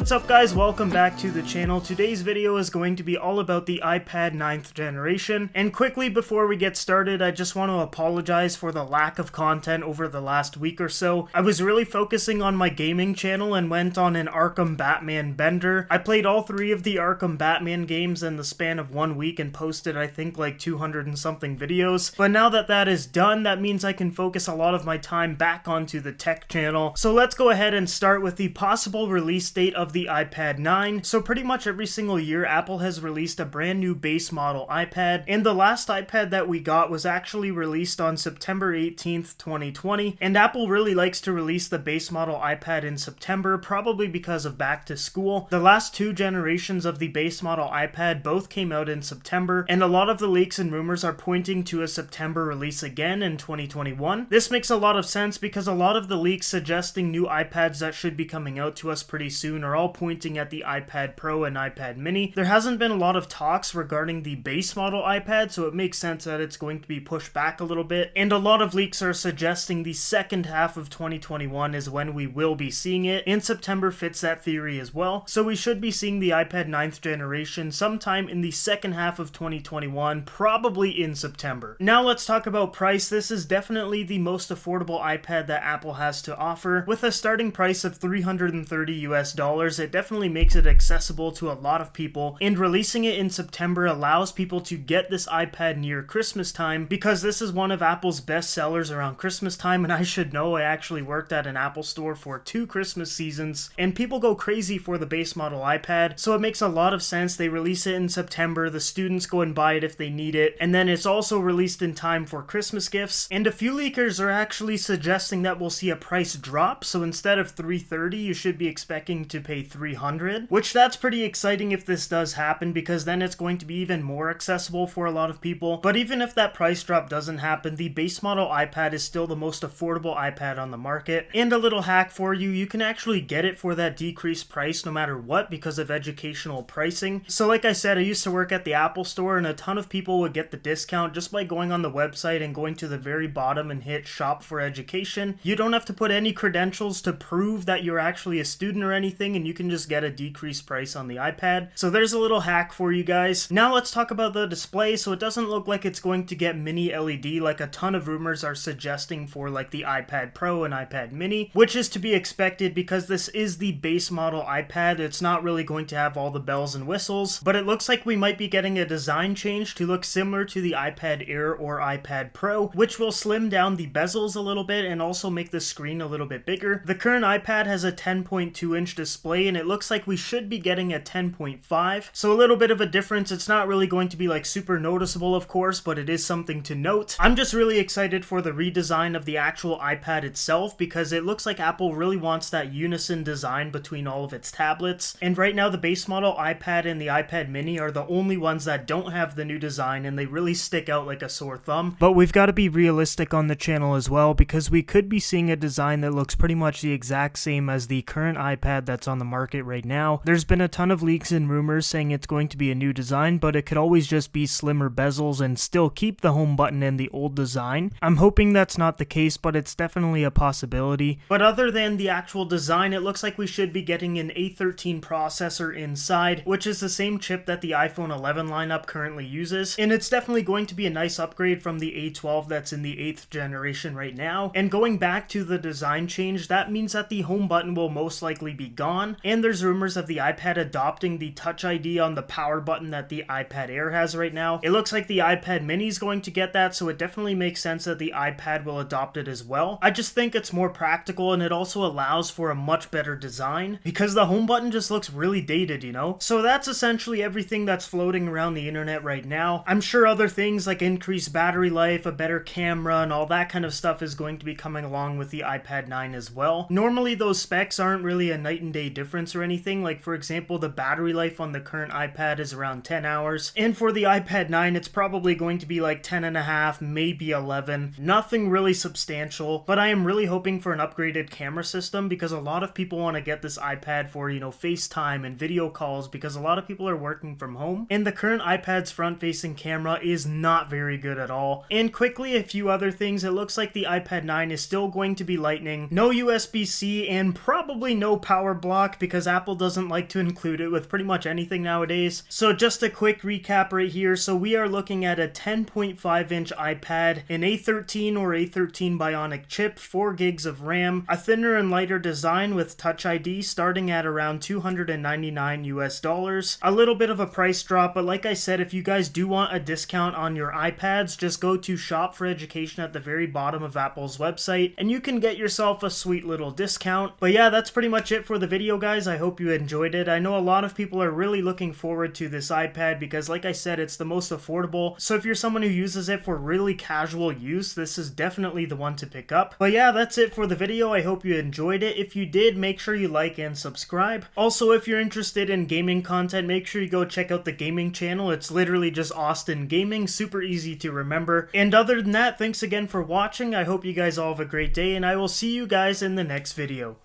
What's up guys, welcome back to the channel. Today's video is going to be all about the iPad 9th generation. And quickly before we get started, I just want to apologize for the lack of content over the last week or so. I was really focusing on my gaming channel and went on an Arkham Batman bender. I played all three of the Arkham Batman games in the span of 1 week and posted I think like 200 and something videos. But now that that is done, that means I can focus a lot of my time back onto the tech channel. So let's go ahead and start with the possible release date of the iPad 9. So pretty much every single year Apple has released a brand new base model iPad, and the last iPad that we got was actually released on September 18th, 2020, and Apple really likes to release the base model iPad in September, probably because of back to school. The last two generations of the base model iPad both came out in September, and a lot of the leaks and rumors are pointing to a September release again in 2021. This makes a lot of sense because a lot of the leaks suggesting new iPads that should be coming out to us pretty soon are all pointing at the iPad Pro and iPad mini. There hasn't been a lot of talks regarding the base model iPad, so it makes sense that it's going to be pushed back a little bit, and a lot of leaks are suggesting the second half of 2021 is when we will be seeing it, and September fits that theory as well. So we should be seeing the iPad 9th generation sometime in the second half of 2021, probably in September. Now let's talk about price. This is definitely the most affordable iPad that Apple has to offer. With a starting price of $330 US, it definitely makes it accessible to a lot of people, and releasing it in September allows people to get this iPad near Christmas time, because this is one of Apple's best sellers around Christmas time. And I should know, I actually worked at an Apple store for 2 Christmas seasons, and people go crazy for the base model iPad, so it makes a lot of sense they release it in September. The students go and buy it if they need it, and then it's also released in time for Christmas gifts. And a few leakers are actually suggesting that we'll see a price drop, so instead of $330 you should be expecting to pay $300, which that's pretty exciting if this does happen, because then it's going to be even more accessible for a lot of people. But even if that price drop doesn't happen, the base model iPad is still the most affordable iPad on the market. And a little hack for you, you can actually get it for that decreased price no matter what because of educational pricing. So like I said, I used to work at the Apple store, and a ton of people would get the discount just by going on the website and going to the very bottom and hit shop for education. You don't have to put any credentials to prove that you're actually a student or anything, and you can just get a decreased price on the iPad. So there's a little hack for you guys. Now let's talk about the display. So it doesn't look like it's going to get mini LED like a ton of rumors are suggesting for like the iPad Pro and iPad mini, which is to be expected because this is the base model iPad. It's not really going to have all the bells and whistles, but it looks like we might be getting a design change to look similar to the iPad Air or iPad Pro, which will slim down the bezels a little bit and also make the screen a little bit bigger. The current iPad has a 10.2-inch display, and it looks like we should be getting a 10.5, so a little bit of a difference. It's not really going to be like super noticeable, of course, but it is something to note. I'm just really excited for the redesign of the actual iPad itself, because it looks like Apple really wants that unison design between all of its tablets, and right now the base model iPad and the iPad mini are the only ones that don't have the new design, and they really stick out like a sore thumb. But we've got to be realistic on the channel as well, because we could be seeing a design that looks pretty much the exact same as the current iPad that's on the market right now. There's been a ton of leaks and rumors saying it's going to be a new design, but it could always just be slimmer bezels and still keep the home button in the old design. I'm hoping that's not the case, but it's definitely a possibility. But other than the actual design, it looks like we should be getting an A13 processor inside, which is the same chip that the iPhone 11 lineup currently uses, and it's definitely going to be a nice upgrade from the A12 that's in the 8th generation right now. And going back to the design change, that means that the home button will most likely be gone, and there's rumors of the iPad adopting the Touch ID on the power button that the iPad Air has right now. It looks like the iPad mini is going to get that, so it definitely makes sense that the iPad will adopt it as well. I just think it's more practical, and it also allows for a much better design, because the home button just looks really dated, you know? So that's essentially everything that's floating around the internet right now. I'm sure other things like increased battery life, a better camera, and all that kind of stuff is going to be coming along with the iPad 9 as well. Normally those specs aren't really a night and day difference or anything. Like for example, the battery life on the current iPad is around 10 hours, and for the iPad 9 it's probably going to be like 10 and a half, maybe 11. Nothing really substantial, but I am really hoping for an upgraded camera system, because a lot of people want to get this iPad for, you know, FaceTime and video calls, because a lot of people are working from home, and the current iPad's front-facing camera is not very good at all. And quickly, a few other things. It looks like the iPad 9 is still going to be Lightning, no USB-C, and probably no power block. stock because Apple doesn't like to include it with pretty much anything nowadays. So just a quick recap right here. So we are looking at a 10.5-inch iPad, an A13 or A13 Bionic chip, 4 gigs of RAM, a thinner and lighter design with Touch ID starting at around $299 US. A little bit of a price drop, but like I said, if you guys do want a discount on your iPads, just go to Shop for Education at the very bottom of Apple's website and you can get yourself a sweet little discount. But yeah, that's pretty much it for the video, guys. I hope you enjoyed it. I know a lot of people are really looking forward to this iPad because like I said, it's the most affordable. So if you're someone who uses it for really casual use, this is definitely the one to pick up. But yeah, that's it for the video. I hope you enjoyed it. If you did, make sure you like and subscribe. Also, if you're interested in gaming content, make sure you go check out the gaming channel. It's literally just Austin Gaming, super easy to remember. And other than that, thanks again for watching. I hope you guys all have a great day, and I will see you guys in the next video.